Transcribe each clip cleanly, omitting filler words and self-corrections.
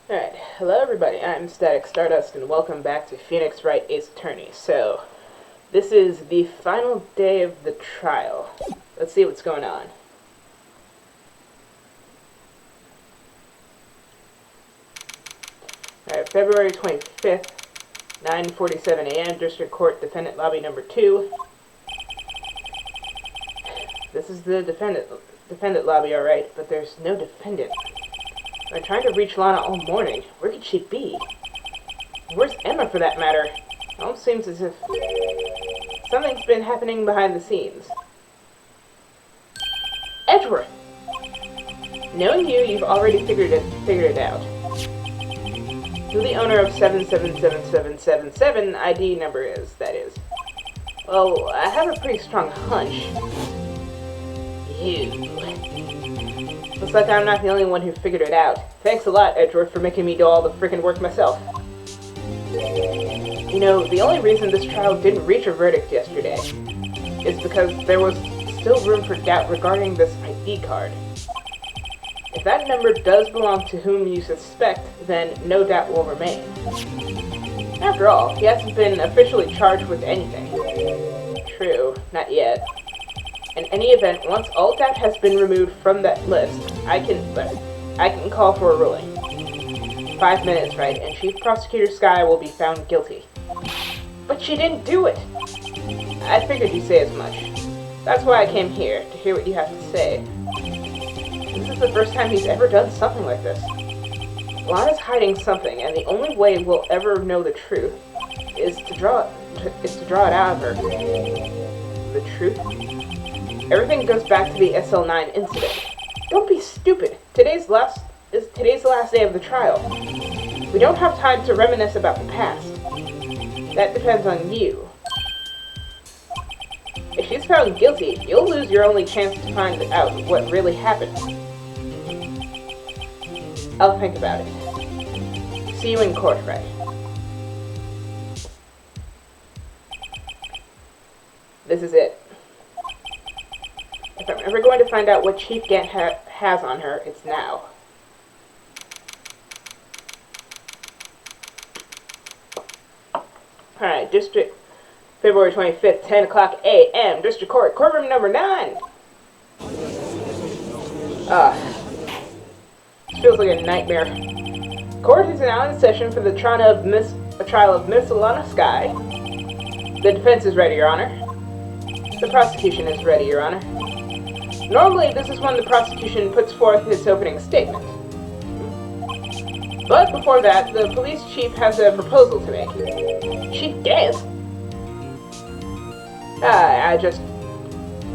Alright, hello everybody, I'm Static Stardust, and welcome back to Phoenix Wright Ace Attorney. So, this is the final day of the trial. Let's see what's going on. Alright, February 25th, 9:47 a.m., District Court, Defendant Lobby Number 2. This is the defendant lobby, alright, but there's no defendant. I'm trying to reach Lana all morning. Where could she be? Where's Emma, for that matter? It almost seems as if something's been happening behind the scenes. Edgeworth! Knowing you, you've already figured it out. Who the owner of 777777 ID number is, that is. Well, I have a pretty strong hunch. You. Looks like I'm not the only one who figured it out. Thanks a lot, Edgeworth, for making me do all the frickin' work myself. You know, the only reason this trial didn't reach a verdict yesterday is because there was still room for doubt regarding this ID card. If that number does belong to whom you suspect, then no doubt will remain. After all, he hasn't been officially charged with anything. True, not yet. In any event, once all doubt has been removed from that list, I can call for a ruling. 5 minutes, right, and Chief Prosecutor Skye will be found guilty. But she didn't do it! I figured you'd say as much. That's why I came here, to hear what you have to say. This is the first time he's ever done something like this. Lana's hiding something, and the only way we'll ever know the truth is to draw it out of her. The truth? Everything goes back to the SL9 incident. Don't be stupid. Today's the last day of the trial. We don't have time to reminisce about the past. That depends on you. If she's found guilty, you'll lose your only chance to find out what really happened. I'll think about it. See you in court, Wright. This is it. If I'm ever going to find out what Chief Gant has on her, it's now. Alright, District, February 25th, 10 o'clock a.m., District Court, courtroom number 9! This feels like a nightmare. Court is now in session for the trial of Miss Lana Skye. The defense is ready, Your Honor. The prosecution is ready, Your Honor. Normally, this is when the prosecution puts forth its opening statement. But before that, the police chief has a proposal to make. Chief Gant? I just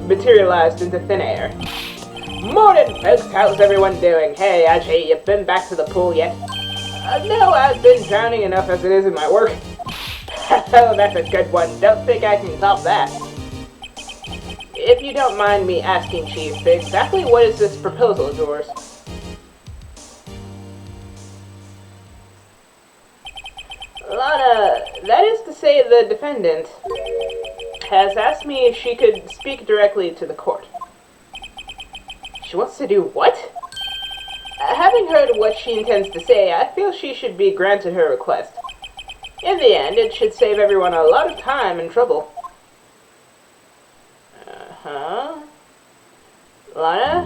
materialized into thin air. Morning, folks. How's everyone doing? Hey, Ajay, you been back to the pool yet? No, I've been drowning enough as it is in my work. Oh, that's a good one. Don't think I can top that. If you don't mind me asking, Chief, exactly what is this proposal of yours? Lana, that is to say the defendant has asked me if she could speak directly to the court. She wants to do what? Having heard what she intends to say, I feel she should be granted her request. In the end, it should save everyone a lot of time and trouble. Lana?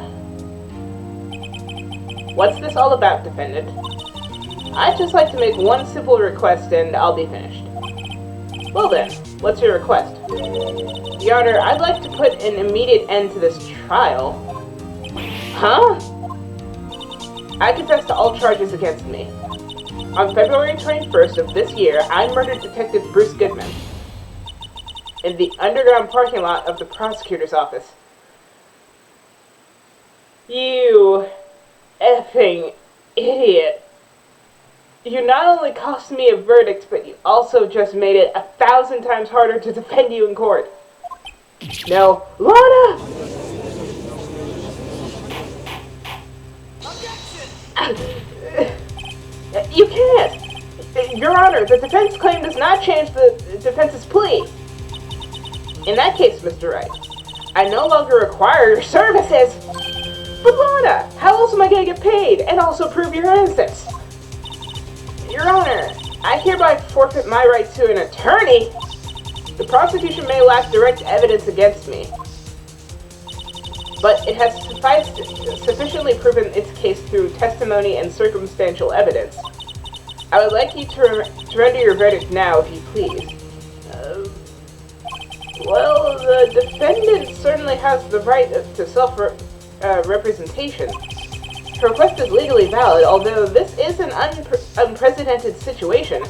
What's this all about, defendant? I'd just like to make one simple request and I'll be finished. Well then, what's your request? Your Honor, I'd like to put an immediate end to this trial. Huh? I confess to all charges against me. On February 21st of this year, I murdered Detective Bruce Goodman in the underground parking lot of the prosecutor's office. You effing idiot. You not only cost me a verdict, but you also just made it 1,000 times harder to defend you in court. No. Lana! You can't! Your Honor, the defense claim does not change the defense's plea. In that case, Mr. Wright, I no longer require your services. But Lana, how else am I going to get paid and also prove your innocence? Your Honor, I hereby forfeit my right to an attorney. The prosecution may lack direct evidence against me, but it has sufficiently proven its case through testimony and circumstantial evidence. I would like you to render your verdict now, if you please. Well, the defendant certainly has the right to self-representation. Her request is legally valid, although this is an unprecedented situation.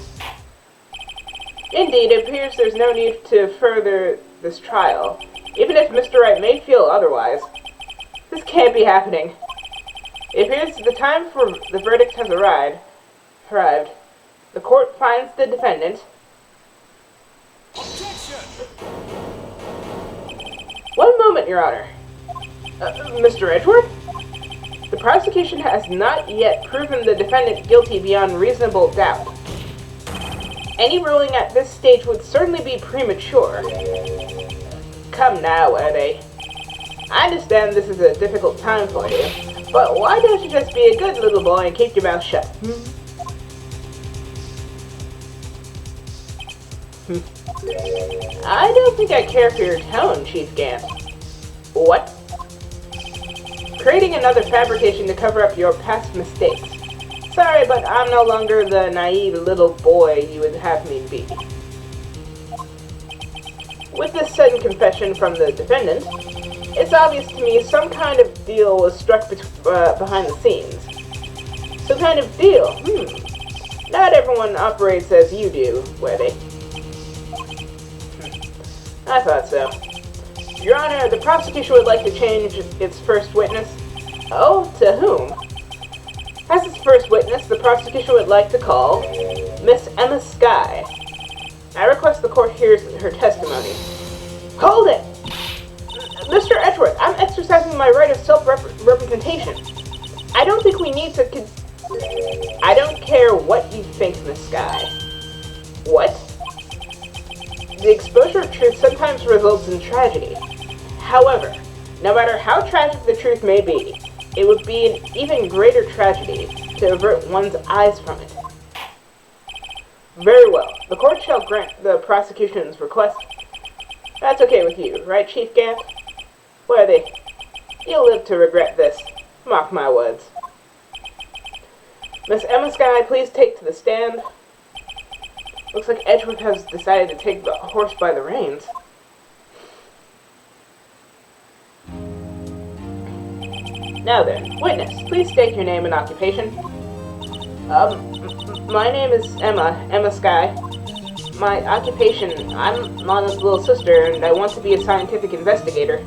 Indeed, it appears there's no need to further this trial, even if Mr. Wright may feel otherwise. This can't be happening. It appears the time for the verdict has arrived. The court finds the defendant. One moment, Your Honor. Mr. Edgeworth? The prosecution has not yet proven the defendant guilty beyond reasonable doubt. Any ruling at this stage would certainly be premature. Come now, Eddie. I understand this is a difficult time for you, but why don't you just be a good little boy and keep your mouth shut? I don't think I care for your tone, Chief Gant. What? Creating another fabrication to cover up your past mistakes. Sorry, but I'm no longer the naive little boy you would have me be. With this sudden confession from the defendant, it's obvious to me some kind of deal was struck behind the scenes. Some kind of deal? Not everyone operates as you do, Weddy. I thought so. Your Honor, the prosecution would like to change its first witness. Oh, to whom? As its first witness, the prosecution would like to call Miss Emma Skye. I request the court hears her testimony. Hold it! Mr. Edgeworth, I'm exercising my right of self-representation. I don't think we need to I don't care what you think, Miss Skye. What? The exposure of truth sometimes results in tragedy. However, no matter how tragic the truth may be, it would be an even greater tragedy to avert one's eyes from it. Very well. The court shall grant the prosecution's request. That's okay with you, right, Chief Gant? Worthy, you'll live to regret this. Mark my words. Miss Emma Skye, please take to the stand. Looks like Edgeworth has decided to take the horse by the reins. Now then, witness, please state your name and occupation. My name is Emma Skye. My occupation, I'm Mana's little sister, and I want to be a scientific investigator.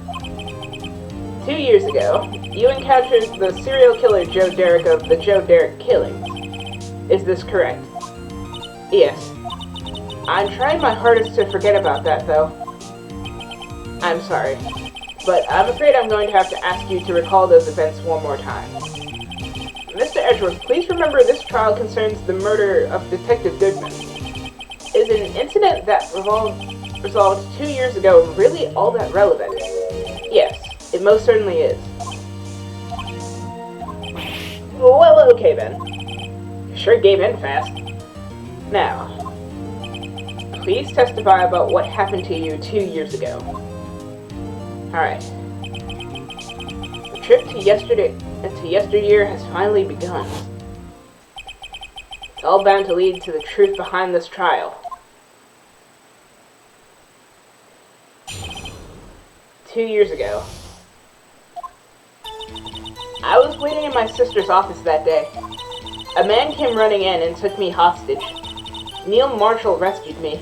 2 years ago, you encountered the serial killer Joe Derrick of the Joe Derrick killings. Is this correct? Yes. I'm trying my hardest to forget about that, though. I'm sorry, but I'm afraid I'm going to have to ask you to recall those events one more time. Mr. Edgeworth, please remember this trial concerns the murder of Detective Goodman. Is an incident that resolved 2 years ago really all that relevant? Yes, it most certainly is. Well, okay then. You sure gave in fast. Now, please testify about what happened to you 2 years ago. Alright. The trip to yesteryear has finally begun. It's all bound to lead to the truth behind this trial. 2 years ago, I was waiting in my sister's office that day. A man came running in and took me hostage. Neil Marshall rescued me,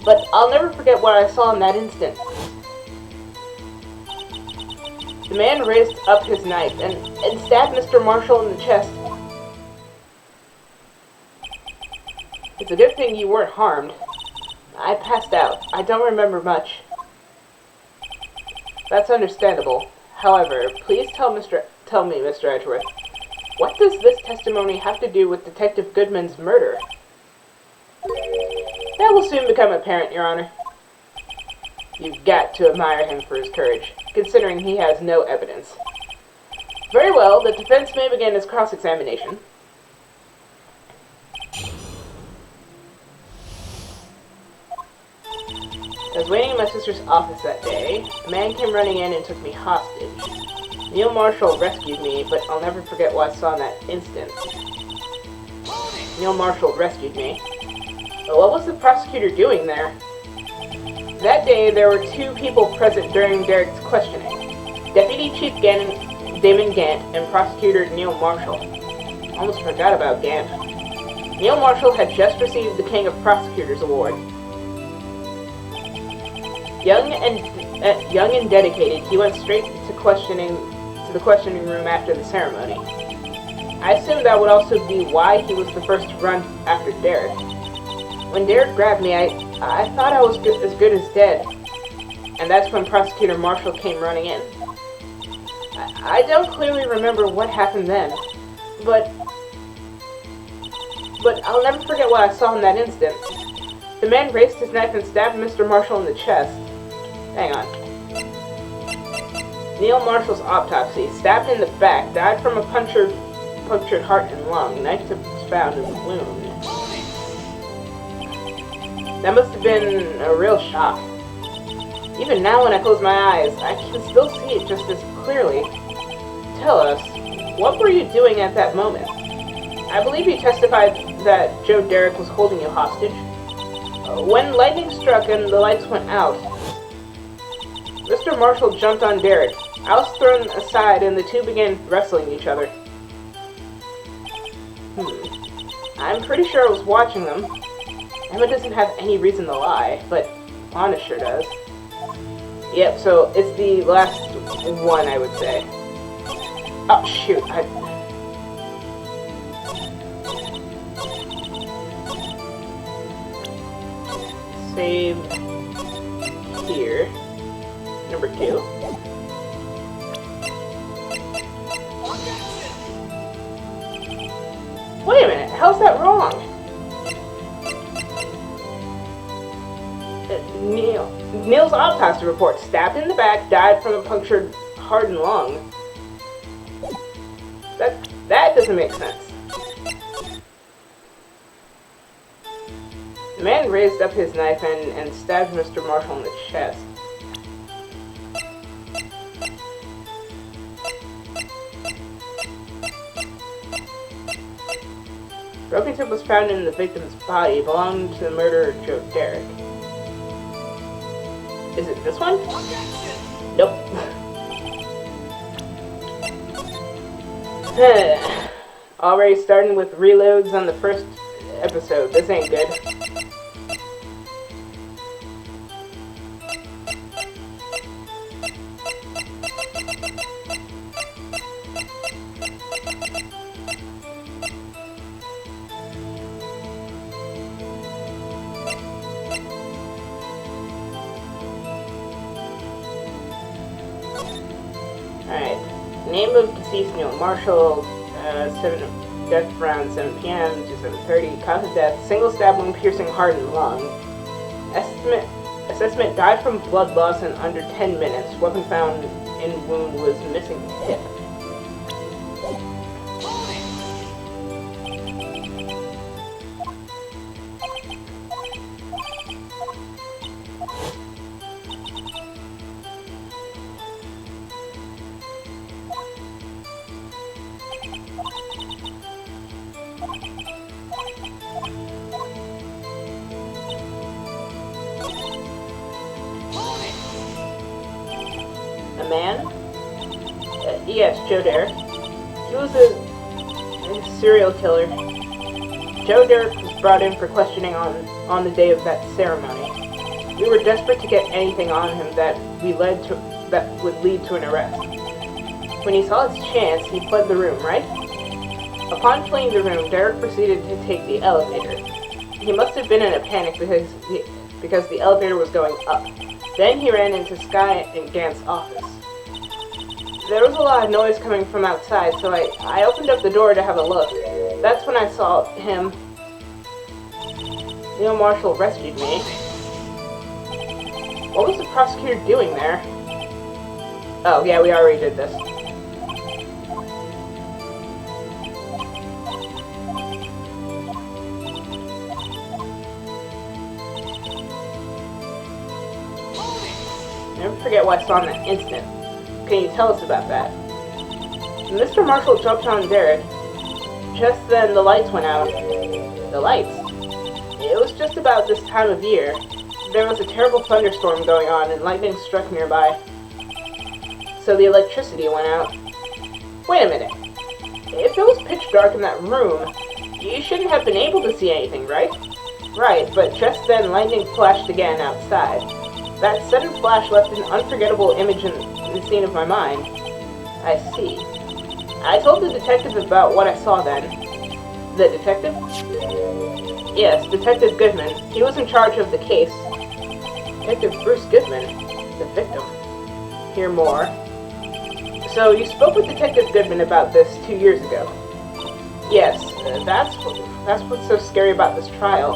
but I'll never forget what I saw in that instant. The man raised up his knife and stabbed Mr. Marshall in the chest. It's a good thing you weren't harmed. I passed out. I don't remember much. That's understandable. However, please tell me, Mr. Edgeworth, what does this testimony have to do with Detective Goodman's murder? That will soon become apparent, Your Honor. You've got to admire him for his courage, considering he has no evidence. Very well, the defense may begin its cross-examination. I was waiting in my sister's office that day. A man came running in and took me hostage. Neil Marshall rescued me, but I'll never forget what I saw in that instant. Neil Marshall rescued me. But what was the prosecutor doing there? That day, there were two people present during Derek's questioning. Deputy Chief Damon Gant and Prosecutor Neil Marshall. Almost forgot about Gant. Neil Marshall had just received the King of Prosecutors Award. Young and dedicated, he went straight to the questioning room after the ceremony. I assumed that would also be why he was the first to run after Derek. When Derek grabbed me, I thought I was as good as dead. And that's when Prosecutor Marshall came running in. I don't clearly remember what happened then, but I'll never forget what I saw in that instant. The man raised his knife and stabbed Mr. Marshall in the chest. Hang on. Neil Marshall's autopsy. Stabbed in the back. Died from a punctured heart and lung. Knife tip was found in the wound. That must have been a real shock. Even now when I close my eyes, I can still see it just as clearly. Tell us, what were you doing at that moment? I believe you testified that Joe Derek was holding you hostage. When lightning struck and the lights went out, Mr. Marshall jumped on Derek. I was thrown aside and the two began wrestling each other. I'm pretty sure I was watching them. Emma doesn't have any reason to lie, but Lana sure does. Yep, so it's the last one, I would say. Oh, shoot. Save here. Number 2. Wait a minute, how's that wrong? Neil's autopsy report. Stabbed in the back, died from a punctured heart and lung. That doesn't make sense. The man raised up his knife and stabbed Mr. Marshall in the chest. Broken tip was found in the victim's body, belonging to the murderer Joe Derek. Is it this one? Nope. Already starting with reloads on the first episode. This ain't good. Alright. Name of deceased Neil Marshall. Death around 7 p.m. to 7:30. Cause of death: single stab wound piercing heart and lung. Assessment: died from blood loss in under 10 minutes. Weapon found in wound was missing hip. A man? Yes, Joe Derek. He was a serial killer. Joe Derek was brought in for questioning on the day of that ceremony. We were desperate to get anything on him that would lead to an arrest. When he saw his chance, he fled the room, right? Upon fleeing the room, Derek proceeded to take the elevator. He must have been in a panic because the elevator was going up. Then he ran into Sky and Gant's office. There was a lot of noise coming from outside, so I opened up the door to have a look. That's when I saw him. Neil Marshall rescued me. What was the prosecutor doing there? Oh, yeah, we already did this. forget what I saw in that incident. Can you tell us about that? Mr. Marshall jumped on Derek. Just then, the lights went out. The lights? It was just about this time of year. There was a terrible thunderstorm going on, and lightning struck nearby. So the electricity went out. Wait a minute. If it was pitch dark in that room, you shouldn't have been able to see anything, right? Right, but just then lightning flashed again outside. That sudden flash left an unforgettable image in the scene of my mind. I see. I told the detective about what I saw then. The detective? Yes, Detective Goodman. He was in charge of the case. Detective Bruce Goodman, the victim. Hear more. So you spoke with Detective Goodman about this 2 years ago. Yes, that's what's so scary about this trial.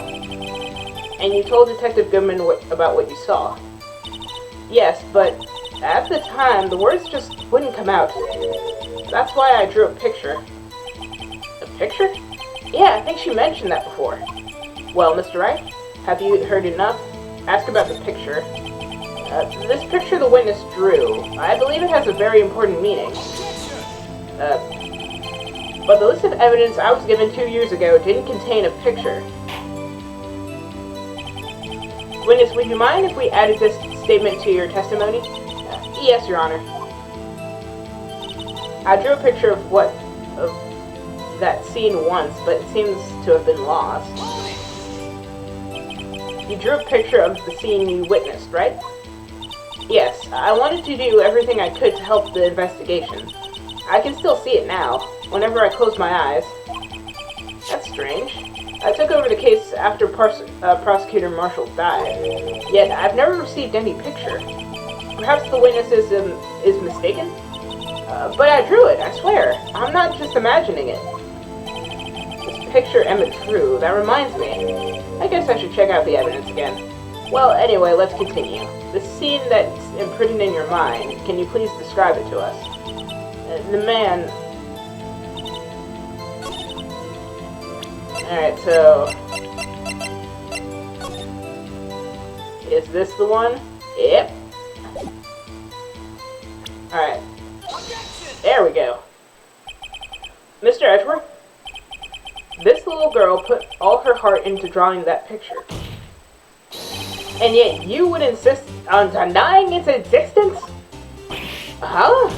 And you told Detective Goodman about what you saw. Yes, but at the time, the words just wouldn't come out. That's why I drew a picture. A picture? Yeah, I think she mentioned that before. Well, Mr. Wright, have you heard enough? Ask about the picture. This picture the witness drew, I believe it has a very important meaning. But the list of evidence I was given 2 years ago didn't contain a picture. Witness, would you mind if we added this statement to your testimony? Yes, Your Honor. I drew a picture of that scene once, but it seems to have been lost. You drew a picture of the scene you witnessed, right? Yes, I wanted to do everything I could to help the investigation. I can still see it now, whenever I close my eyes. That's strange. I took over the case after Prosecutor Marshall died, yet I've never received any picture. Perhaps the witness is mistaken? But I drew it, I swear. I'm not just imagining it. This picture Emmett drew, that reminds me. I guess I should check out the evidence again. Well, anyway, let's continue. The scene that's imprinted in your mind, can you please describe it to us? The man... Alright, so... Is this the one? Yep. Alright. There we go. Mr. Edgeworth? This little girl put all her heart into drawing that picture. And yet you would insist on denying its existence? Huh?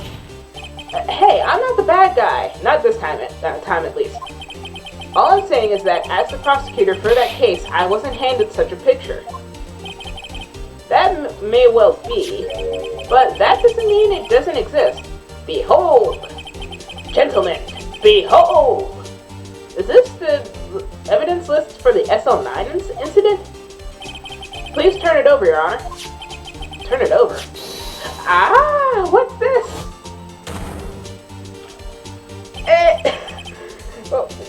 Hey, I'm not the bad guy. Not this time at least. All I'm saying is that as the prosecutor for that case, I wasn't handed such a picture. That may well be, but that doesn't mean it doesn't exist. Behold! Gentlemen, behold! Is this the evidence list for the SL9 incident? Please turn it over, Your Honor. Turn it over? Ah, what's this?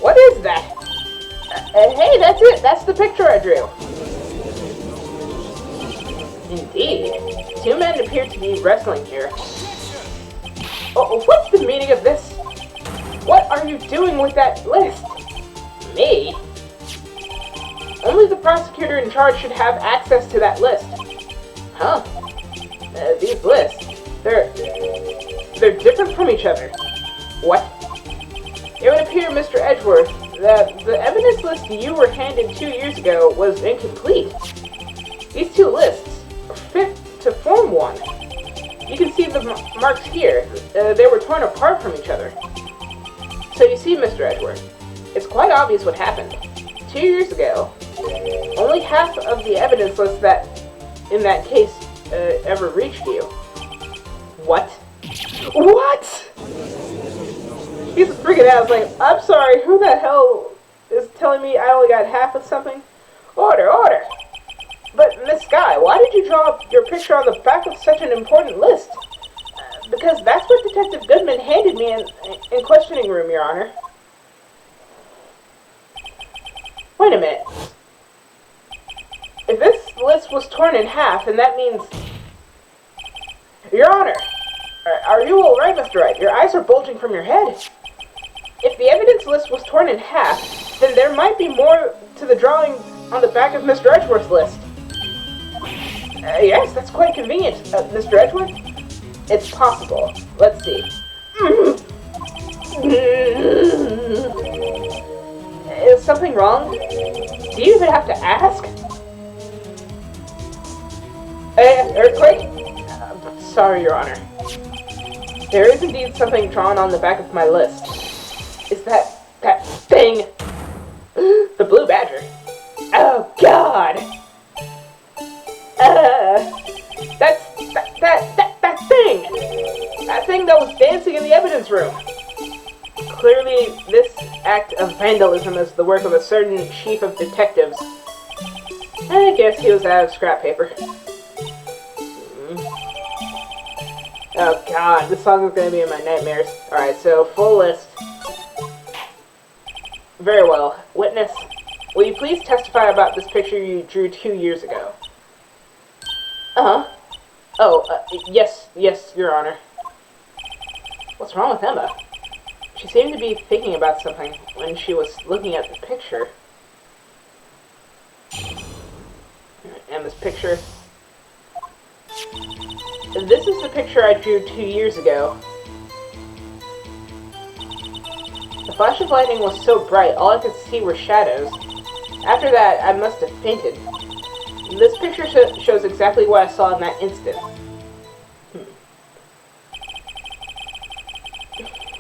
What is that? Hey, that's it. That's the picture I drew. Indeed. 2 men appear to be wrestling here. Oh, what's the meaning of this? What are you doing with that list? Me? Only the prosecutor in charge should have access to that list. Huh? These lists, they're different from each other. What? It would appear, Mr. Edgeworth, that the evidence list you were handed 2 years ago was incomplete. These 2 lists fit to form one. You can see the marks here. They were torn apart from each other. So you see, Mr. Edgeworth, it's quite obvious what happened. 2 years ago, only half of the evidence list that in that case ever reached you. What? What? He's freaking out. It's like, I'm sorry, who the hell is telling me I only got half of something? Order, order! But, Miss Guy, why did you draw your picture on the back of such an important list? Because that's what Detective Goodman handed me in questioning room, Your Honor. Wait a minute. If this list was torn in half, then that means... Your Honor! Are you alright, Mr. Wright? Your eyes are bulging from your head. If the evidence list was torn in half, then there might be more to the drawing on the back of Mr. Edgeworth's list. Yes, that's quite convenient, Mr. Edgeworth. It's possible. Let's see. Is something wrong? Do you even have to ask? Earthquake? Sorry, Your Honor. There is indeed something drawn on the back of my list. Is that thing? The blue badger. Oh, God! That thing! That thing that was dancing in the evidence room. Clearly, this act of vandalism is the work of a certain chief of detectives. I guess he was out of scrap paper. Oh God, this song is going to be in my nightmares. Alright, so full list. Very well. Witness, will you please testify about this picture you drew 2 years ago? Uh-huh. Oh, yes, Your Honor. What's wrong with Emma? She seemed to be thinking about something when she was looking at the picture. Emma's picture. This is the picture I drew 2 years ago. The flash of lightning was so bright, all I could see were shadows. After that, I must have fainted. This picture shows exactly what I saw in that instant.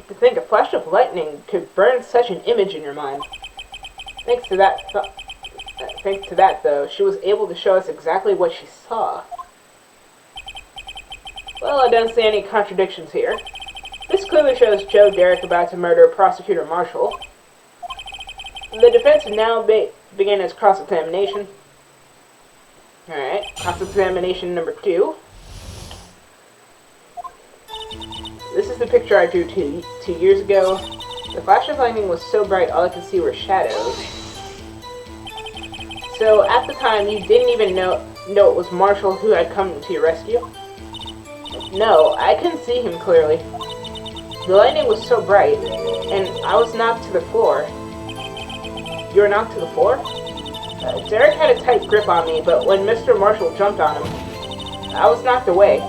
To think a flash of lightning could burn such an image in your mind. Thanks to that, though, she was able to show us exactly what she saw. Well, I don't see any contradictions here. This clearly shows Joe Derrick about to murder Prosecutor Marshall. The defense now begin its cross-examination. Alright, cross-examination number 2. This is the picture I drew 2 years ago. The flash of lightning was so bright all I could see were shadows. So, at the time, you didn't even know it was Marshall who had come to your rescue? No, I couldn't see him clearly. The lightning was so bright, and I was knocked to the floor. You were knocked to the floor? Derek had a tight grip on me, but when Mr. Marshall jumped on him, I was knocked away.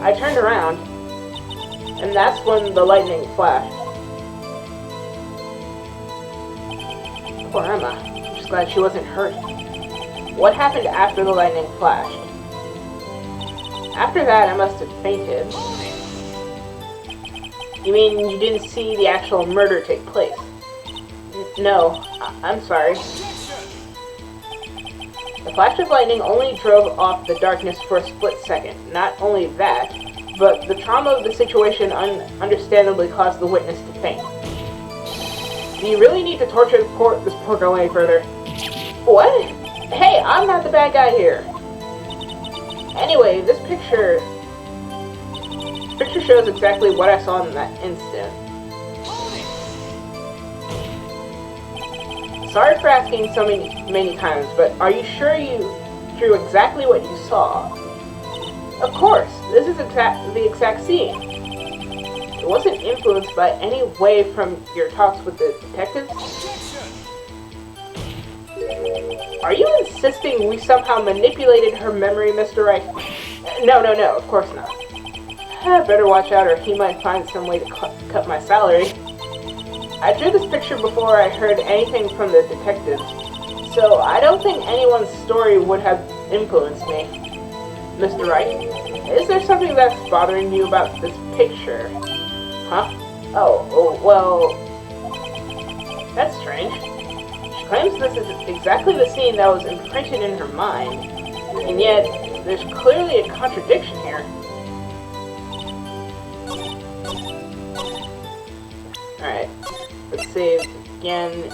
I turned around, and that's when the lightning flashed. Poor Emma. I'm just glad she wasn't hurt. What happened after the lightning flashed? After that, I must have fainted. You mean you didn't see the actual murder take place? No, I'm sorry. The flash of lightning only drove off the darkness for a split second. Not only that, but the trauma of the situation understandably caused the witness to faint. Do you really need to torture this poor girl any further? What? Hey, I'm not the bad guy here. Anyway, this picture shows exactly what I saw in that instant. Sorry for asking so many times, but are you sure you drew exactly what you saw? Of course, this is the exact scene. It wasn't influenced by any way from your talks with the detectives? Are you insisting we somehow manipulated her memory, Mr. Wright? No, of course not. I better watch out or he might find some way to cut my salary. I drew this picture before I heard anything from the detectives, so I don't think anyone's story would have influenced me. Mr. Wright, is there something that's bothering you about this picture? Huh? Oh, well, that's strange. She claims this is exactly the scene that was imprinted in her mind, and yet there's clearly a contradiction here. Alright, let's save again.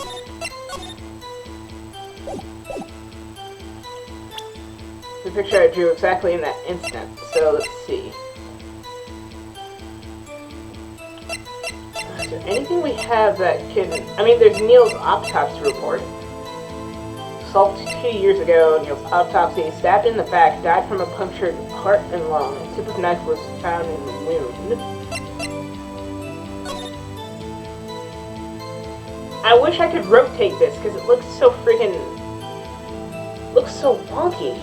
The picture I drew exactly in that instant, so let's see. Is there anything we have that can... I mean, there's Neil's autopsy report. Assault 2 years ago, Neil's autopsy, stabbed in the back, died from a punctured heart and lung. A tip of knife was found in the wound. I wish I could rotate this, because it looks so freaking... looks so wonky.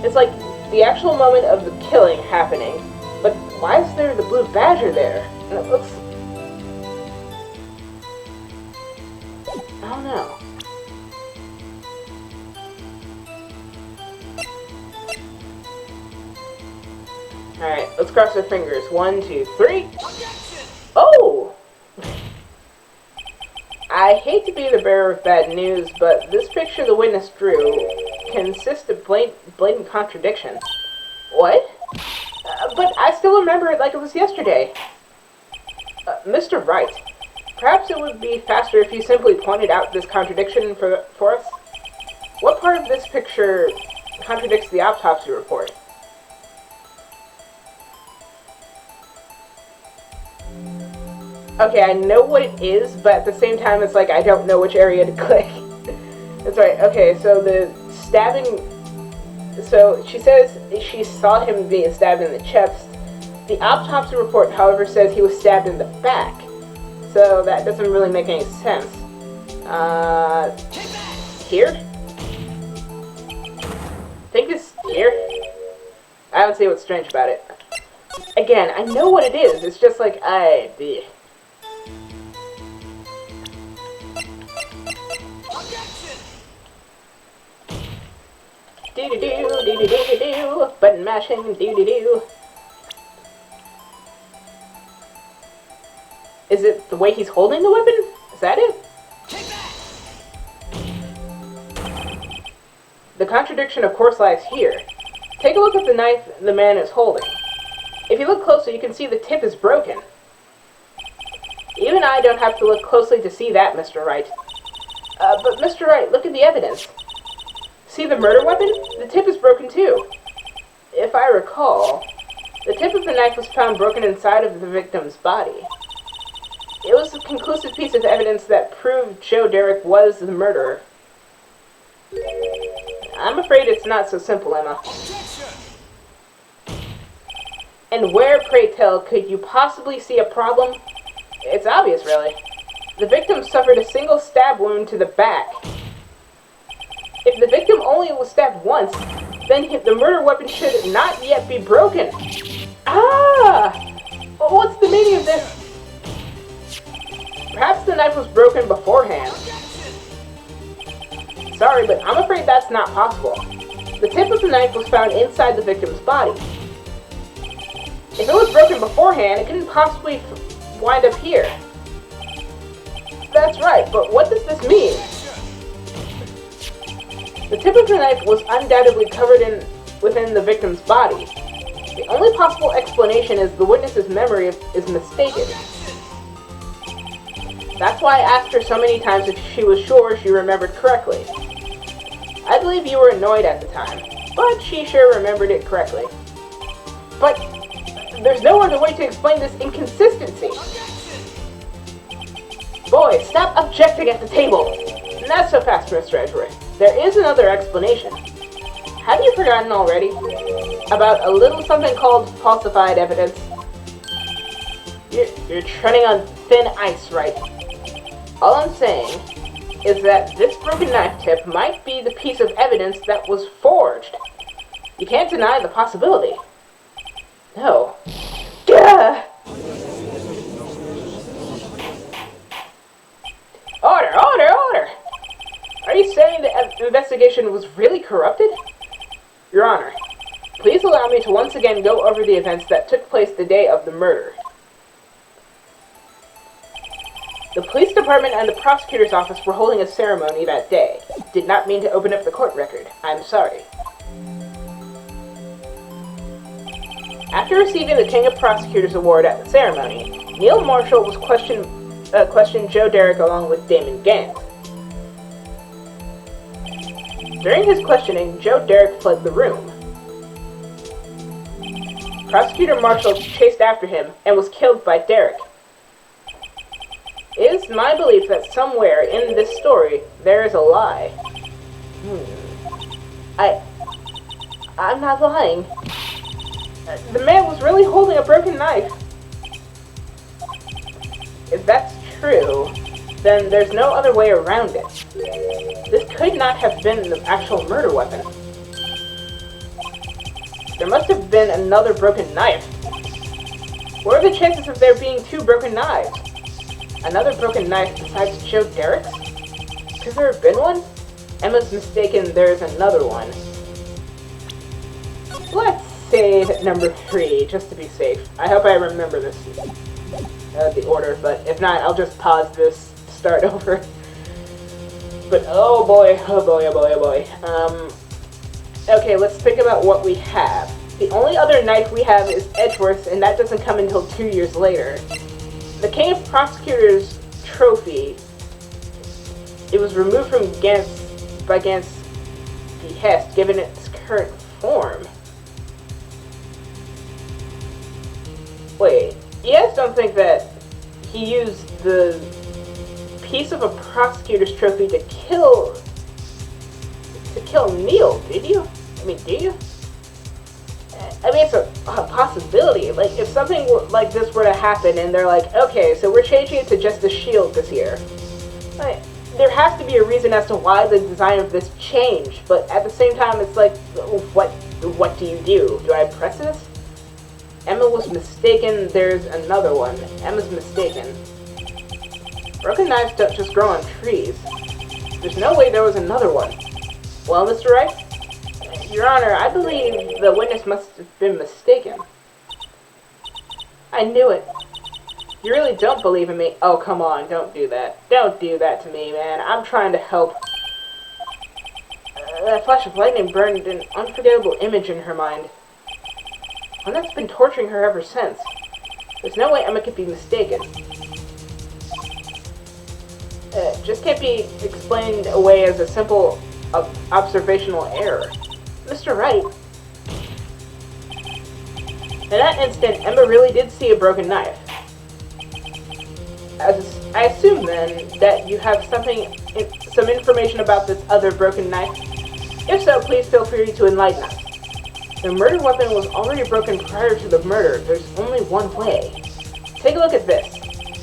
It's like the actual moment of the killing happening, but why is there the blue badger there? And it looks... I don't know. Alright, let's cross our fingers. 1, 2, 3. Oh! I hate to be the bearer of bad news, but this picture the witness drew consists of blatant contradiction. What? But I still remember it like it was yesterday. Mr. Wright, perhaps it would be faster if you simply pointed out this contradiction for us? What part of this picture contradicts the autopsy report? Okay, I know what it is, but at the same time, it's like I don't know which area to click. That's right. Okay, so the stabbing... So, she says she saw him being stabbed in the chest. The autopsy report, however, says he was stabbed in the back. So, that doesn't really make any sense. Here? I think it's here. I don't see what's strange about it. Again, I know what it is. It's just like, Do-do-do, button mashing, do-do-do. Is it the way he's holding the weapon? Is that it? The contradiction, of course, lies here. Take a look at the knife the man is holding. If you look closer, you can see the tip is broken. Even I don't have to look closely to see that, Mr. Wright. But Mr. Wright, look at the evidence. See the murder weapon? The tip is broken too. If I recall, the tip of the knife was found broken inside of the victim's body. It was a conclusive piece of evidence that proved Joe Derrick was the murderer. I'm afraid it's not so simple, Emma. And where, pray tell, could you possibly see a problem? It's obvious, really. The victim suffered a single stab wound to the back. If the victim only was stabbed once, then the murder weapon should not yet be broken. Ah! Well, what's the meaning of this? Perhaps the knife was broken beforehand. Sorry, but I'm afraid that's not possible. The tip of the knife was found inside the victim's body. If it was broken beforehand, it couldn't possibly wind up here. That's right, but what does this mean? The tip of the knife was undoubtedly covered within the victim's body. The only possible explanation is the witness's memory is mistaken. That's why I asked her so many times if she was sure she remembered correctly. I believe you were annoyed at the time, but she sure remembered it correctly. But there's no other way to explain this inconsistency. Boy, stop objecting at the table. Not so fast, Mr. Edgeworth. There is another explanation. Have you forgotten already? About a little something called falsified evidence? You're treading on thin ice, right? All I'm saying is that this broken knife tip might be the piece of evidence that was forged. You can't deny the possibility. No. Gah! Order! Order! Order! Are you saying the investigation was really corrupted? Your Honor, please allow me to once again go over the events that took place the day of the murder. The police department and the prosecutor's office were holding a ceremony that day. Did not mean to open up the court record. I'm sorry. After receiving the King of Prosecutors Award at the ceremony, Neil Marshall was questioned Joe Derrick along with Damon Gant. During his questioning, Joe Derrick fled the room. Prosecutor Marshall chased after him and was killed by Derrick. It is my belief that somewhere in this story there is a lie. I'm not lying. The man was really holding a broken knife. If that's true, then there's no other way around it. This could not have been the actual murder weapon. There must have been another broken knife. What are the chances of there being 2 broken knives? Another broken knife besides Joe Derek's? Could there have been one? Emma's mistaken, there's another one. Let's say number 3, just to be safe. I hope I remember this, the order, but if not, I'll just pause this, start over. But oh boy, oh boy, oh boy, oh boy. Okay, let's think about what we have. The only other knife we have is Edgeworth's, and that doesn't come until 2 years later. The King of Prosecutors trophy, it was removed from by Gant's behest, given its current form. Wait, you guys don't think that he used the piece of a prosecutor's trophy to kill Neil, did you? I mean, do you? I mean, it's a possibility. Like, if something like this were to happen and they're like, okay, so we're changing it to just the shield this year. Like, there has to be a reason as to why the design of this changed, but at the same time, it's like, what do you do? Do I press this? Emma was mistaken, there's another one. Emma's mistaken. Broken knives don't just grow on trees. There's no way there was another one. Well, Mr. Wright? Your Honor, I believe the witness must have been mistaken. I knew it. You really don't believe in me? Oh, come on, don't do that. Don't do that to me, man. I'm trying to help. That flash of lightning burned an unforgettable image in her mind. One that's been torturing her ever since. There's no way Emma could be mistaken. Just can't be explained away as a simple observational error. Mr. Wright. In that instant, Emma really did see a broken knife. I assume, then, that you have some information about this other broken knife? If so, please feel free to enlighten us. The murder weapon was already broken prior to the murder. There's only one way. Take a look at this.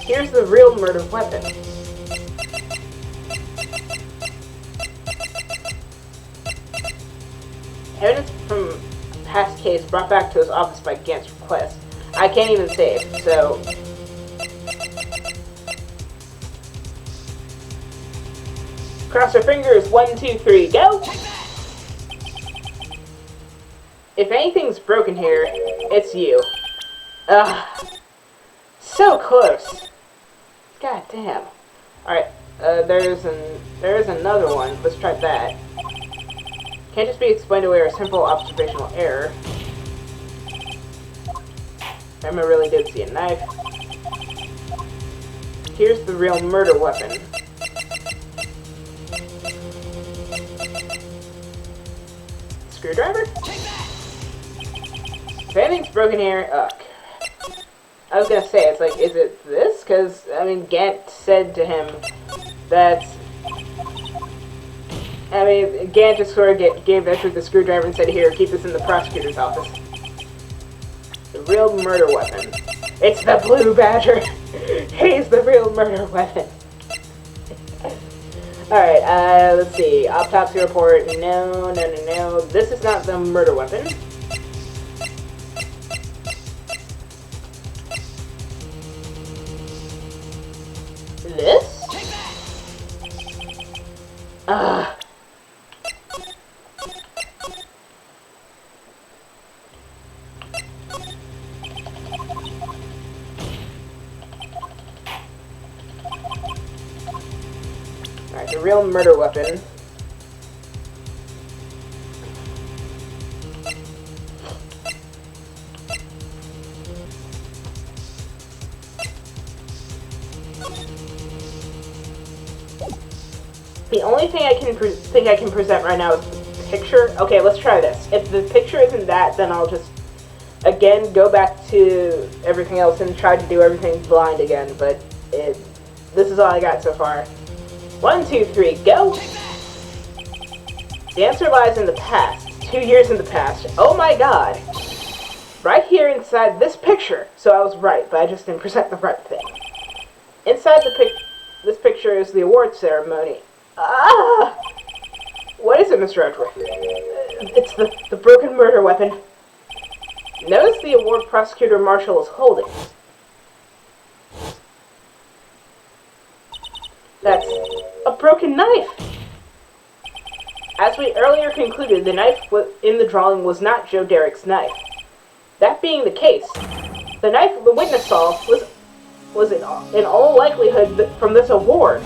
Here's the real murder weapon. Evidence from a past case brought back to his office by Gant's request. I can't even save, so... Cross our fingers, 1, 2, 3, go! If anything's broken here, it's you. Ugh. So close. God damn. Alright, there's another one. Let's try that. Can't just be explained away or simple observational error. Emma really did see a knife. Here's the real murder weapon. Screwdriver? If anything's broken here, I was gonna say, it's like, is it this? Because, I mean, Gant said to him that... I mean, Gant just sort of gave Edward the screwdriver and said, here, keep this in the prosecutor's office. The real murder weapon. It's the Blue Badger! He's the real murder weapon! Alright, let's see. Autopsy report. No. This is not the murder weapon. This? Alright, the real murder weapon. The only thing I can present right now is the picture. Okay, let's try this. If the picture isn't that, then I'll just, again, go back to everything else and try to do everything blind again, but this is all I got so far. 1, 2, 3, go! The answer lies in the past. 2 years in the past. Oh my god! Right here inside this picture. So I was right, but I just didn't present the right thing. Inside this picture is the award ceremony. What is it, Mr. Edgeworth? It's the broken murder weapon. Notice the award Prosecutor Marshall is holding. That's a broken knife! As we earlier concluded, the knife in the drawing was not Joe Derrick's knife. That being the case, the knife the witness saw was in all likelihood from this award.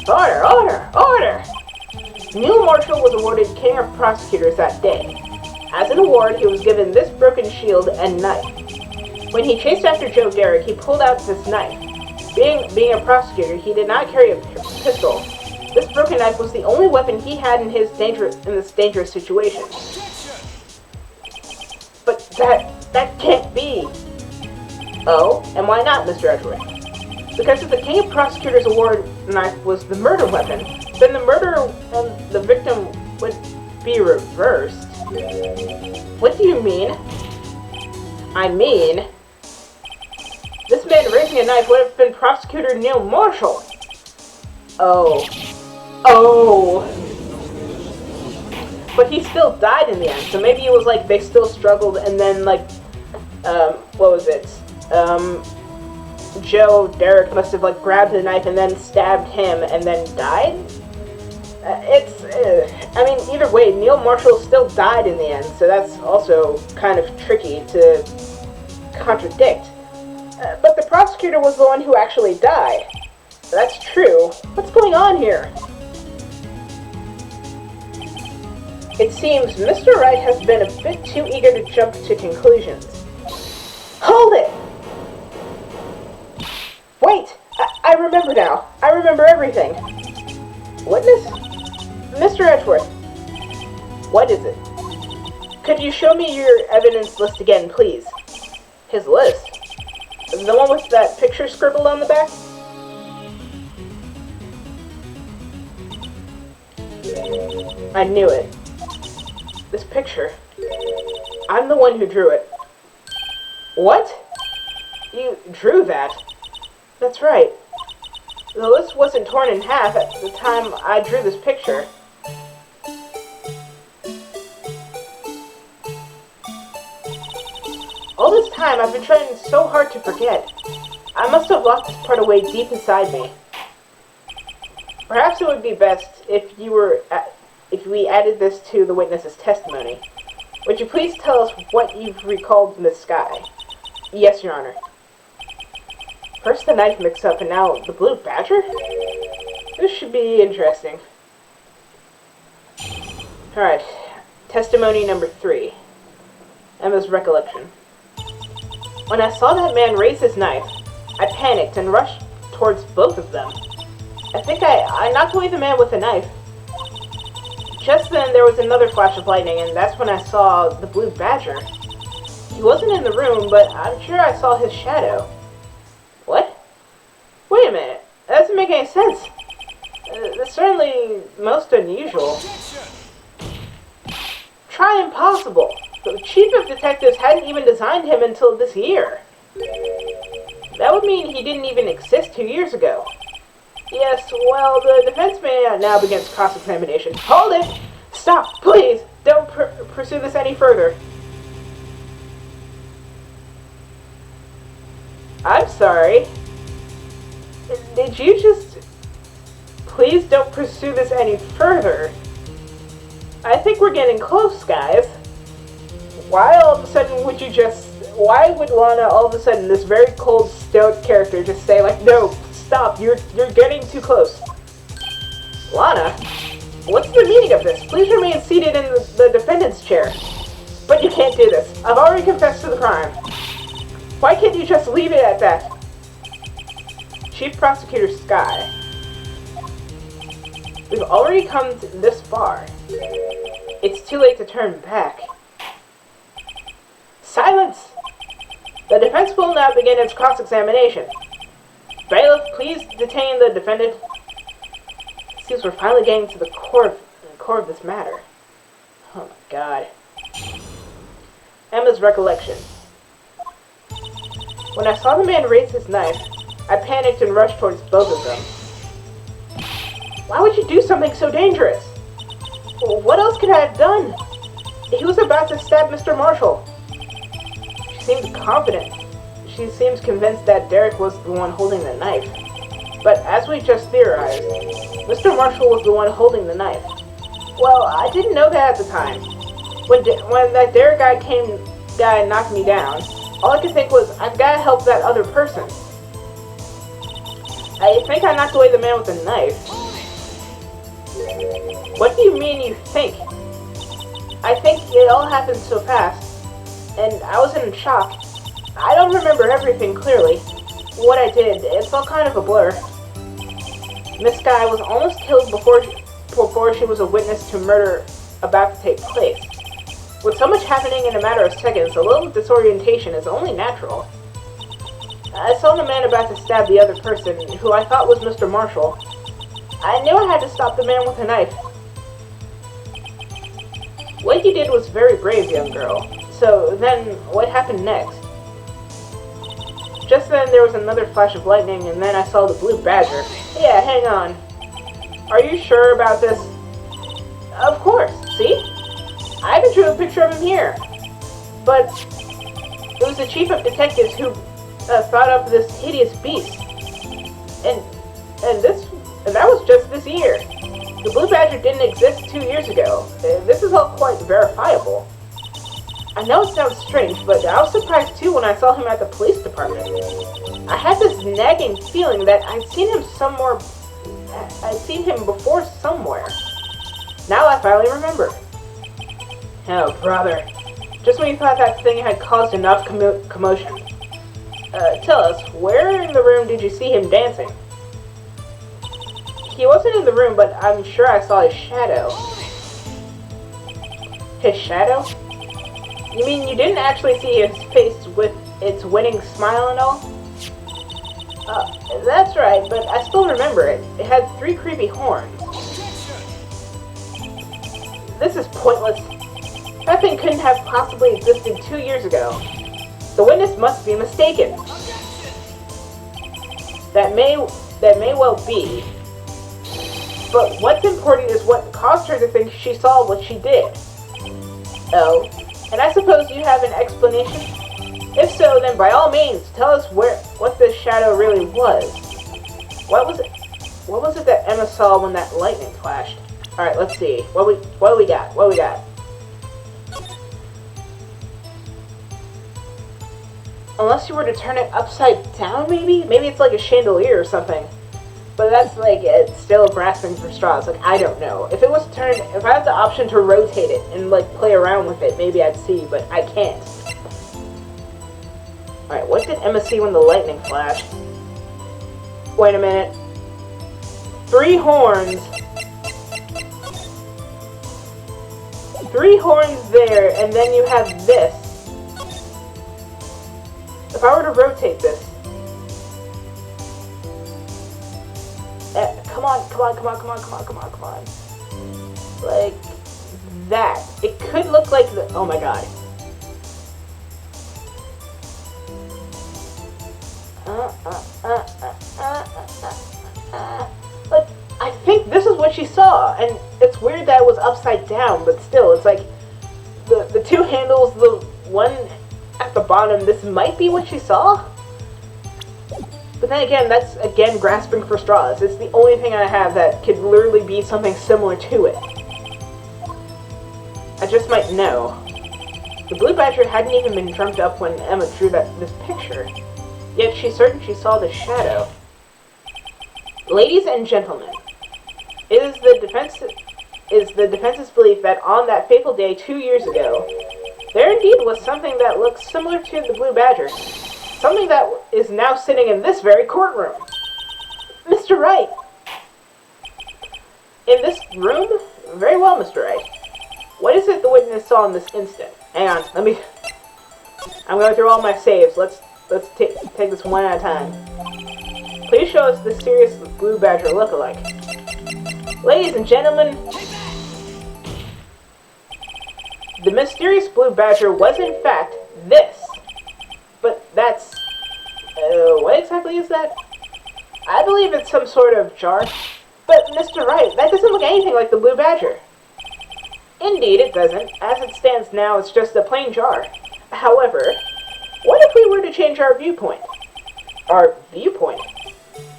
Order! Order! Order! Neil Marshall was awarded King of Prosecutors that day. As an award, he was given this broken shield and knife. When he chased after Joe Derrick, he pulled out this knife. Being a prosecutor, he did not carry a pistol. This broken knife was the only weapon he had in this dangerous situation. But that can't be. Oh, and why not, Mr. Edgeworth? Because if the King of Prosecutors Award knife was the murder weapon, then the murder and the victim would be reversed. What do you mean? I mean, this man raising a knife would have been Prosecutor Neil Marshall. Oh. But he still died in the end, so maybe it was like they still struggled and then like, what was it? Joe Derrick must have like grabbed the knife and then stabbed him and then died? I mean, either way, Neil Marshall still died in the end, so that's also kind of tricky to contradict. But the prosecutor was the one who actually died. That's true. What's going on here? It seems Mr. Wright has been a bit too eager to jump to conclusions. Hold it! Wait! I remember now. I remember everything. Witness? Mr. Edgeworth. What is it? Could you show me your evidence list again, please? His list? The one with that picture scribbled on the back? I knew it. This picture. I'm the one who drew it. What? You drew that? That's right. The list wasn't torn in half at the time I drew this picture. All this time I've been trying so hard to forget. I must have locked this part away deep inside me. Perhaps it would be best if we added this to the witness's testimony. Would you please tell us what you've recalled in the sky? Yes, Your Honor. First the knife mix-up and now the blue badger? This should be interesting. Alright, testimony number 3. Emma's recollection. When I saw that man raise his knife, I panicked and rushed towards both of them. I think I knocked away the man with the knife. Just then there was another flash of lightning, and that's when I saw the blue badger. He wasn't in the room, but I'm sure I saw his shadow. What? Wait a minute. That doesn't make any sense. That's certainly most unusual. Try impossible. The chief of detectives hadn't even designed him until this year. That would mean he didn't even exist 2 years ago. Yes, well, the defense may now begin cross-examination. Hold it! Stop, please! Don't pursue this any further. I'm sorry. Did you just... Please don't pursue this any further. I think we're getting close, guys. Why all of a sudden would you just... Why would Lana all of a sudden, this very cold, stoic character, just say like, no, stop, you're getting too close. Lana? What's the meaning of this? Please remain seated in the defendant's chair. But you can't do this. I've already confessed to the crime. Why can't you just leave it at that? Chief Prosecutor Sky. We've already come this far. It's too late to turn back. Silence! The defense will now begin its cross-examination. Bailiff, please detain the defendant. It seems we're finally getting to the core of this matter. Oh my god. Emma's recollection. When I saw the man raise his knife, I panicked and rushed towards both of them. Why would you do something so dangerous? What else could I have done? He was about to stab Mr. Marshall. She seemed confident. She seems convinced that Derek was the one holding the knife. But as we just theorized, Mr. Marshall was the one holding the knife. Well, I didn't know that at the time. When that Derek guy knocked me down, all I could think was, I've got to help that other person. I think I knocked away the man with the knife. What do you mean you think? I think it all happened so fast, and I was in shock. I don't remember everything clearly. What I did, it's all kind of a blur. Miss Guy was almost killed before she was a witness to murder about to take place. With so much happening in a matter of seconds, a little disorientation is only natural. I saw the man about to stab the other person, who I thought was Mr. Marshall. I knew I had to stop the man with a knife. What you did was very brave, young girl. So then, what happened next? Just then, there was another flash of lightning, and then I saw the blue badger. Yeah, hang on. Are you sure about this? Of course, see? I even drew a picture of him here. But it was the chief of detectives who thought up this hideous beast. And that was just this year. The blue badger didn't exist 2 years ago. This is all quite verifiable. I know it sounds strange, but I was surprised too when I saw him at the police department. I had this nagging feeling that I'd seen him before somewhere. Now I finally remember. Oh, brother. Just when you thought that thing had caused enough commotion. Tell us, where in the room did you see him dancing? He wasn't in the room, but I'm sure I saw his shadow. His shadow? You mean you didn't actually see his face with its winning smile and all? That's right, but I still remember it. It had 3 creepy horns. This is pointless. That thing couldn't have possibly existed 2 years ago. The witness must be mistaken. That may well be. But what's important is what caused her to think she saw what she did. Oh, and I suppose you have an explanation? If so, then by all means, tell us what this shadow really was. What was it that Emma saw when that lightning flashed? Alright, let's see. What do we got? Unless you were to turn it upside down, maybe? Maybe it's like a chandelier or something. But that's like, it's still grasping for straws. Like, I don't know. If it was turned, if I had the option to rotate it and like play around with it, maybe I'd see, but I can't. Alright, what did Emma see when the lightning flashed? Wait a minute. 3 horns. 3 horns there, and then you have this. If I were to rotate this. Come on. Like that. It could look like the... Oh my god. Like, I think this is what she saw, and it's weird that it was upside down, but still, it's like the 2 handles, the one at the bottom, this might be what she saw? But then again, that's again grasping for straws. It's the only thing I have that could literally be something similar to it. I just might know. The blue badger hadn't even been dreamt up when Emma drew this picture. Yet she's certain she saw the shadow. Ladies and gentlemen, it is the defense's belief that on that fateful day 2 years ago, there indeed was something that looked similar to the blue badger. Something that is now sitting in this very courtroom. Mr. Wright! In this room? Very well, Mr. Wright. What is it the witness saw in this instant? Hang on, I'm going through all my saves. Let's take this one at a time. Please show us the serious blue badger look-alike. Ladies and gentlemen, the mysterious blue badger was in fact this. But that's... what exactly is that? I believe it's some sort of jar. But, Mr. Wright, that doesn't look anything like the blue badger. Indeed, it doesn't. As it stands now, it's just a plain jar. However, what if we were to change our viewpoint? Our viewpoint?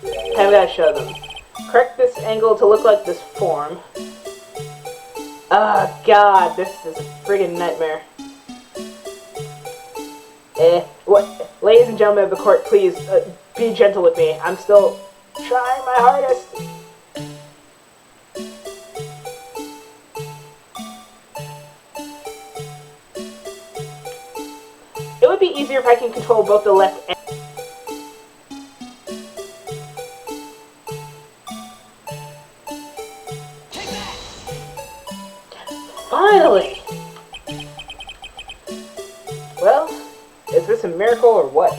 I've got to show them. Correct this angle to look like this form. Oh god, this is a friggin' nightmare. What? Ladies and gentlemen of the court, please, be gentle with me. I'm still trying my hardest. It would be easier if I can control both the left and... Finally! Well, is this a miracle or what?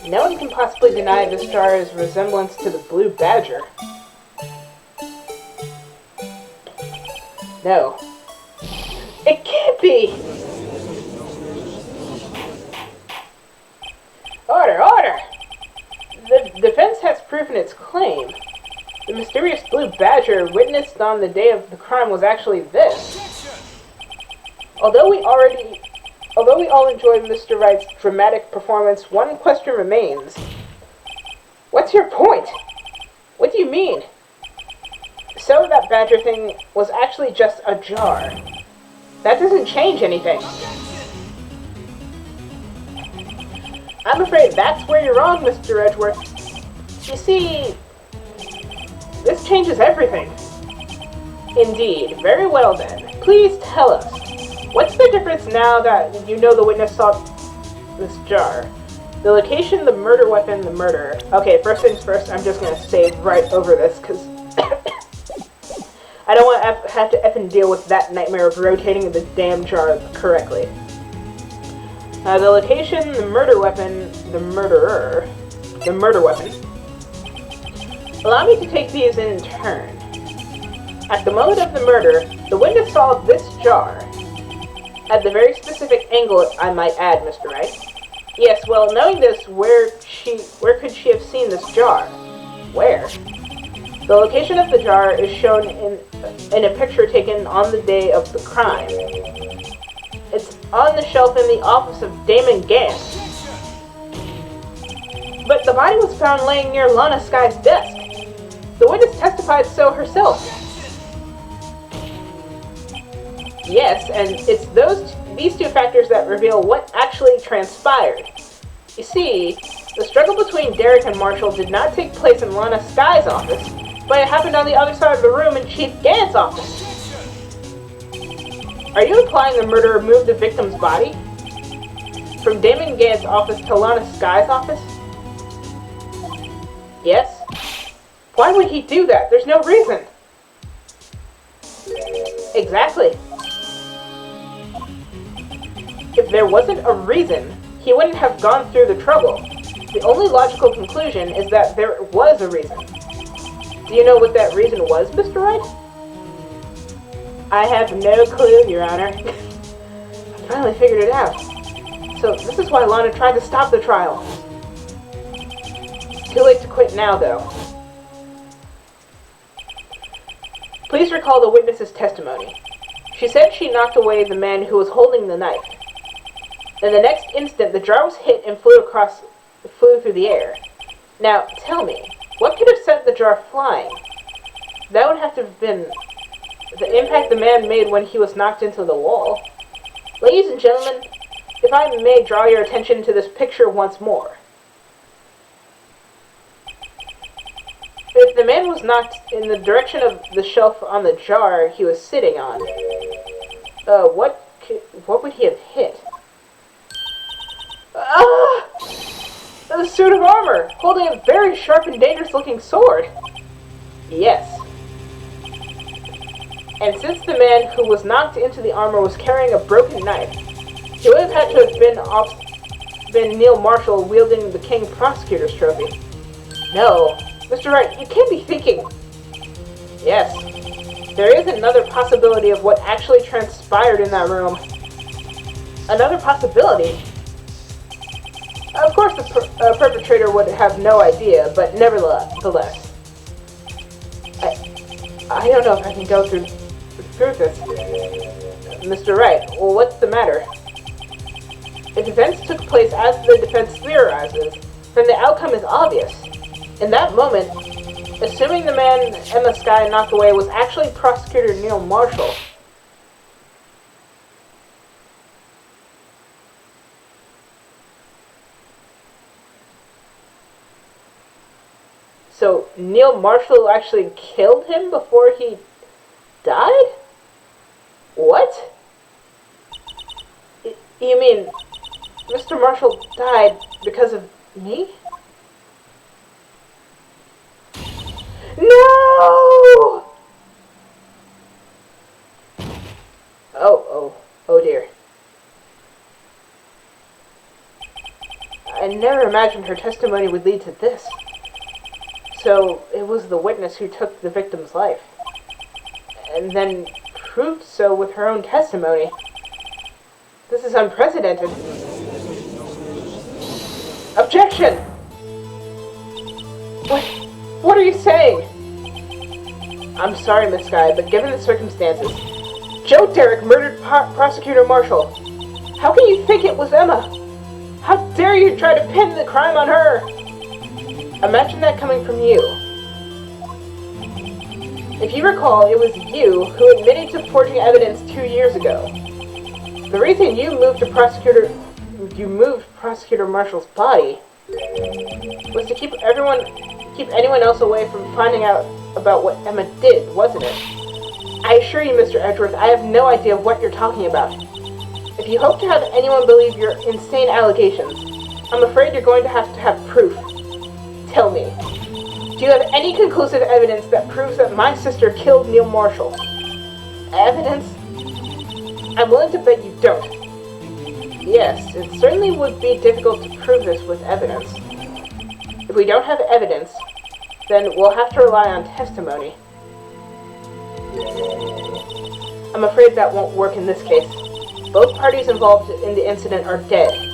No one can possibly deny this jar's resemblance to the blue badger. No. It can't be! Order! Order! The defense has proven its claim. The mysterious blue badger witnessed on the day of the crime was actually this. Although we all enjoyed Mr. Wright's dramatic performance, one question remains. What's your point? What do you mean? So that badger thing was actually just a jar. That doesn't change anything. I'm afraid that's where you're wrong, Mr. Edgeworth. You see, this changes everything. Indeed. Very well then. Please tell us. What's the difference now that you know the witness saw this jar? The location, the murder weapon, the murderer. Okay, first things first, I'm just going to save right over this, because I don't want to have to effing deal with that nightmare of rotating the damn jar correctly. The location, the murder weapon, the murderer, the murder weapon. Allow me to take these in turn. At the moment of the murder, the witness saw this jar. At the very specific angle, I might add, Mr. Wright. Yes, well, knowing this, where could she have seen this jar? Where? The location of the jar is shown in a picture taken on the day of the crime. It's on the shelf in the office of Damon Gant. But the body was found laying near Lana Sky's desk. The witness testified so herself. Yes, and it's these two factors that reveal what actually transpired. You see, the struggle between Derek and Marshall did not take place in Lana Sky's office, but it happened on the other side of the room in Chief Gant's office. Are you implying the murderer moved the victim's body from Damon Gant's office to Lana Sky's office? Yes. Why would he do that? There's no reason. Exactly. If there wasn't a reason, he wouldn't have gone through the trouble. The only logical conclusion is that there was a reason. Do you know what that reason was, Mr. Wright? I have no clue, Your Honor. I finally figured it out. So this is why Lana tried to stop the trial. Too late to quit now, though. Please recall the witness's testimony. She said she knocked away the man who was holding the knife. In the next instant, the jar was hit and flew through the air. Now, tell me, what could have sent the jar flying? That would have to have been the impact the man made when he was knocked into the wall. Ladies and gentlemen, if I may draw your attention to this picture once more. If the man was knocked in the direction of the shelf on the jar he was sitting on, what would he have hit? Ah! The suit of armor, holding a very sharp and dangerous-looking sword. Yes. And since the man who was knocked into the armor was carrying a broken knife, he would have had to have been Neil Marshall wielding the King Prosecutor's Trophy. No, Mr. Wright, you can't be thinking... Yes, there is another possibility of what actually transpired in that room. Another possibility? Of course, the perpetrator would have no idea, but nevertheless. I don't know if I can go through this. Mr. Wright, well, what's the matter? If events took place as the defense theorizes, then the outcome is obvious. In that moment, assuming the man Emma Skye knocked away was actually Prosecutor Neil Marshall. So, Neil Marshall actually killed him before he died? What? You mean Mr. Marshall died because of me? No! Oh dear. I never imagined her testimony would lead to this. So, it was the witness who took the victim's life, and then proved so with her own testimony. This is unprecedented. Objection! What are you saying? I'm sorry, Miss Skye, but given the circumstances, Joe Derrick murdered Prosecutor Marshall. How can you think it was Emma? How dare you try to pin the crime on her? Imagine that coming from you. If you recall, it was you who admitted to forging evidence 2 years ago. The reason you moved Prosecutor Marshall's body was to keep anyone else away from finding out about what Emma did, wasn't it? I assure you, Mr. Edgeworth, I have no idea what you're talking about. If you hope to have anyone believe your insane allegations, I'm afraid you're going to have proof. Tell me, do you have any conclusive evidence that proves that my sister killed Neil Marshall? Evidence? I'm willing to bet you don't. Yes, it certainly would be difficult to prove this with evidence. If we don't have evidence, then we'll have to rely on testimony. I'm afraid that won't work in this case. Both parties involved in the incident are dead.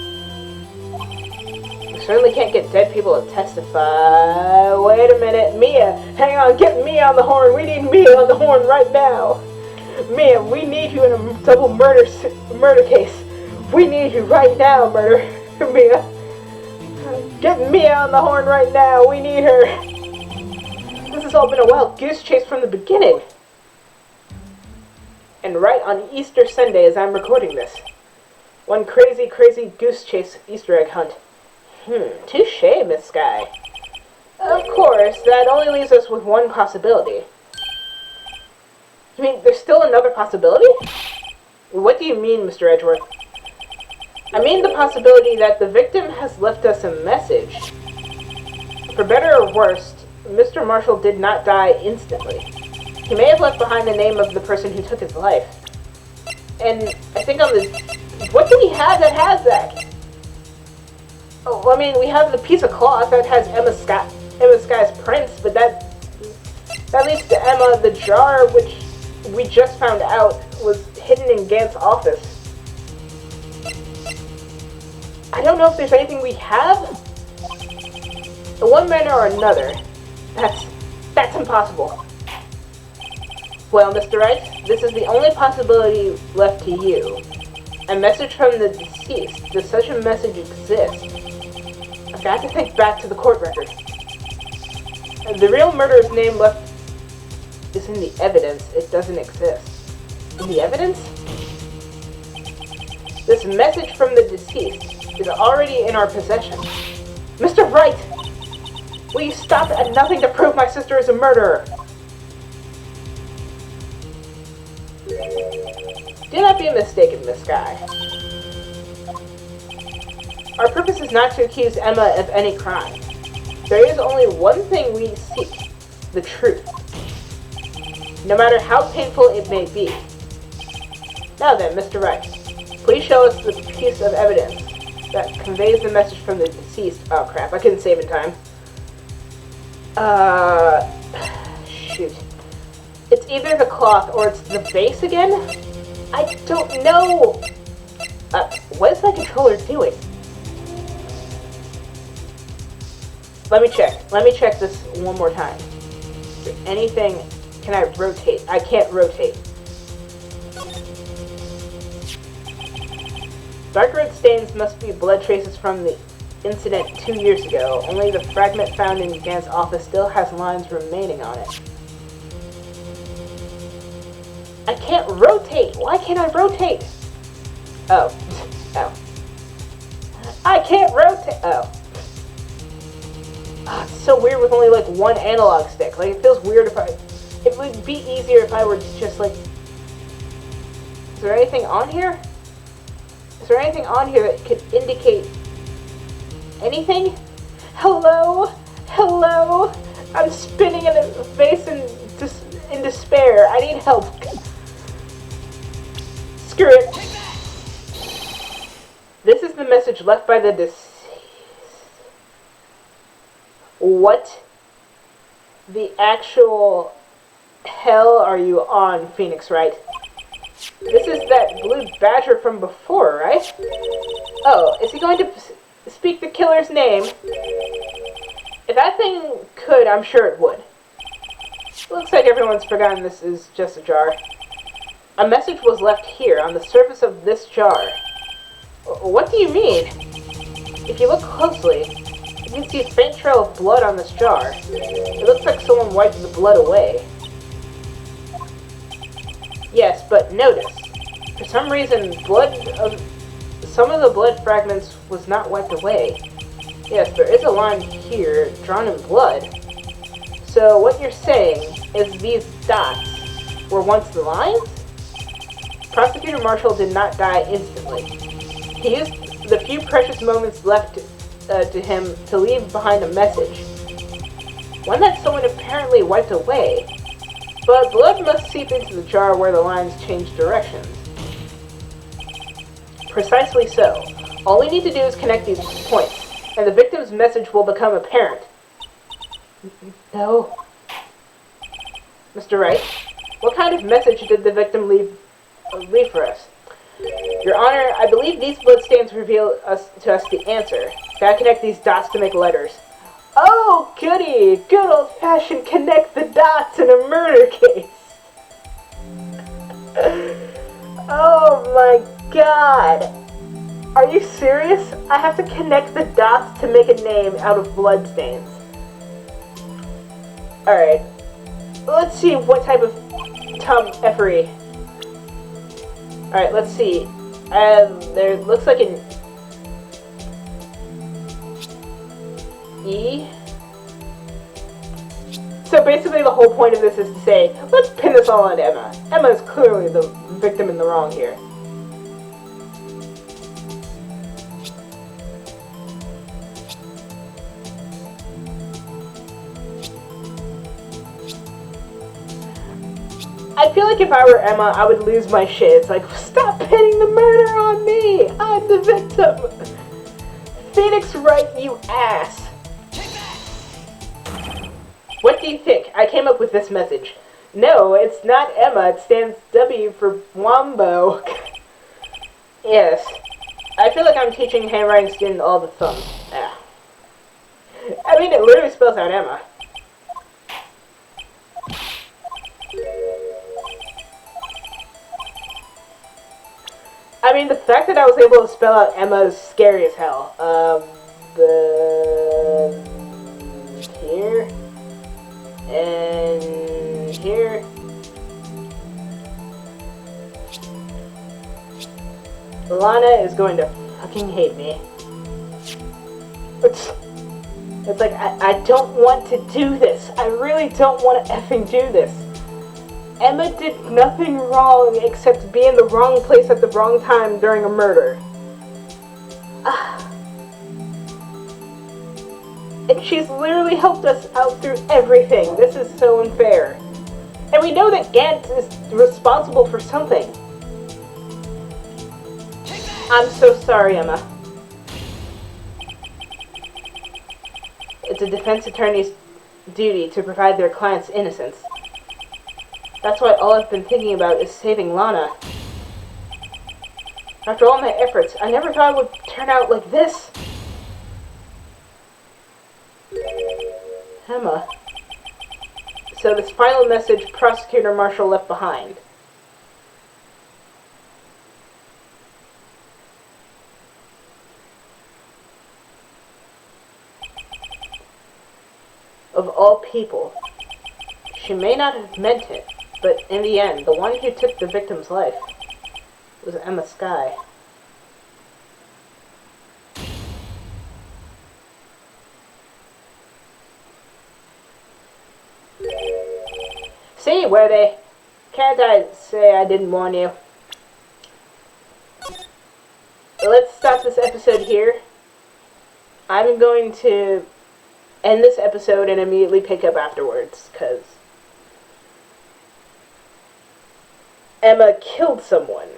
Certainly can't get dead people to testify. Wait a minute, Mia, hang on, get Mia on the horn. We need Mia on the horn right now. Mia, we need you in a double murder case. We need you right now, Mia. Get Mia on the horn right now. We need her. This has all been a wild goose chase from the beginning. And right on Easter Sunday as I'm recording this. One crazy, crazy goose chase Easter egg hunt. Touché, Miss Skye. Of course, that only leaves us with one possibility. You mean, there's still another possibility? What do you mean, Mr. Edgeworth? I mean the possibility that the victim has left us a message. For better or worse, Mr. Marshall did not die instantly. He may have left behind the name of the person who took his life. And I think on the... What do we have that has that? Oh, I mean, we have the piece of cloth that has Emma Skye's prints, but that leads to Emma, the jar, which we just found out was hidden in Gant's office. I don't know if there's anything we have. In one manner or another, that's impossible. Well, Mr. Wright, this is the only possibility left to you. A message from the deceased. Does such a message exist? I've got to think back to the court records. The real murderer's name left is in the evidence. It doesn't exist. In the evidence? This message from the deceased is already in our possession. Mr. Wright! Will you stop at nothing to prove my sister is a murderer? Do not be mistaken, Miss Skye. Our purpose is not to accuse Emma of any crime. There is only one thing we seek, the truth. No matter how painful it may be. Now then, Mr. Wright, please show us the piece of evidence that conveys the message from the deceased. Oh crap, I couldn't save in time. Shoot. It's either the cloth or it's the vase again? I don't know! What is that controller doing? Let me check this one more time. Is there anything can I rotate? I can't rotate. Dark red stains must be blood traces from the incident 2 years ago. Only the fragment found in Gant's office still has lines remaining on it. I can't rotate! Why can't I rotate? Oh. Oh. I can't rotate! Oh. It's so weird with only, like, one analog stick. Like, it feels weird if I... It would be easier if I were just, like... Is there anything on here? Is there anything on here that could indicate... anything? Hello? Hello? I'm spinning in a vase in despair. I need help. Screw it. This is the message left by the deceased. What the actual hell are you on, Phoenix Wright? This is that blue badger from before, right? Oh, is he going to speak the killer's name? If that thing could, I'm sure it would. Looks like everyone's forgotten this is just a jar. A message was left here on the surface of this jar. What do you mean? If you look closely, you can see a faint trail of blood on this jar. It looks like someone wiped the blood away. Yes, but notice, for some reason, some of the blood fragments was not wiped away. Yes, there is a line here, drawn in blood. So what you're saying is these dots were once the lines? Prosecutor Marshall did not die instantly. He used the few precious moments left to him to leave behind a message. One that someone apparently wiped away. But blood must seep into the jar where the lines change directions. Precisely so. All we need to do is connect these points, and the victim's message will become apparent. No. Mr. Wright, what kind of message did the victim leave for us? Your Honor, I believe these bloodstains reveal to us the answer. Gotta connect these dots to make letters. Oh, goody! Good old-fashioned connect the dots in a murder case! Oh my god! Are you serious? I have to connect the dots to make a name out of bloodstains. Alright. Let's see what type of tomfoolery. Alright, let's see. There looks like an E. So basically the whole point of this is to say, let's pin this all on Emma. Emma is clearly the victim in the wrong here. I feel like if I were Emma, I would lose my shit. It's like, stop pinning the murder on me! I'm the victim! Phoenix Wright, you ass! What do you think? I came up with this message. No, it's not Emma. It stands W for Wombo. Yes. I feel like I'm teaching handwriting student all the thumbs. Ah. I mean, it literally spells out Emma. I mean, the fact that I was able to spell out Emma is scary as hell. Here. And here. Lana is going to fucking hate me. It's like, I don't want to do this. I really don't want to effing do this. Emma did nothing wrong except be in the wrong place at the wrong time during a murder. And she's literally helped us out through everything. This is so unfair. And we know that Gant is responsible for something. I'm so sorry, Emma. It's a defense attorney's duty to provide their client's innocence. That's why all I've been thinking about is saving Lana. After all my efforts, I never thought it would turn out like this. Emma. So this final message Prosecutor Marshall left behind. Of all people, she may not have meant it, but in the end, the one who took the victim's life was Emma Skye. See, where they... Can't I say I didn't warn you? Let's stop this episode here. I'm going to end this episode and immediately pick up afterwards, because Emma killed someone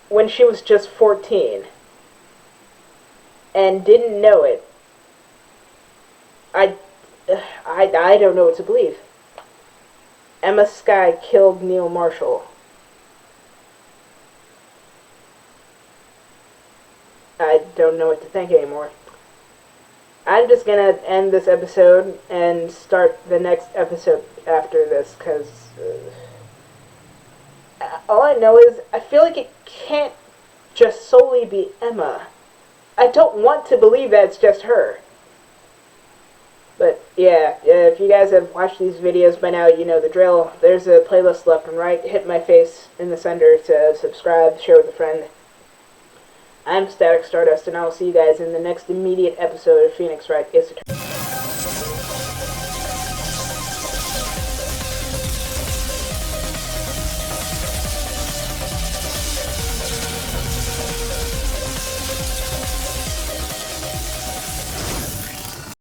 when she was just 14 and didn't know it. I don't know what to believe. Emma Skye killed Neil Marshall. I don't know what to think anymore. I'm just gonna end this episode and start the next episode after this, because all I know is I feel like it can't just solely be Emma. I don't want to believe that it's just her. But yeah, if you guys have watched these videos by now, you know the drill. There's a playlist left and right. Hit my face in the center to subscribe, share with a friend. I'm Static Stardust, and I will see you guys in the next immediate episode of Phoenix Wright Is Eternal.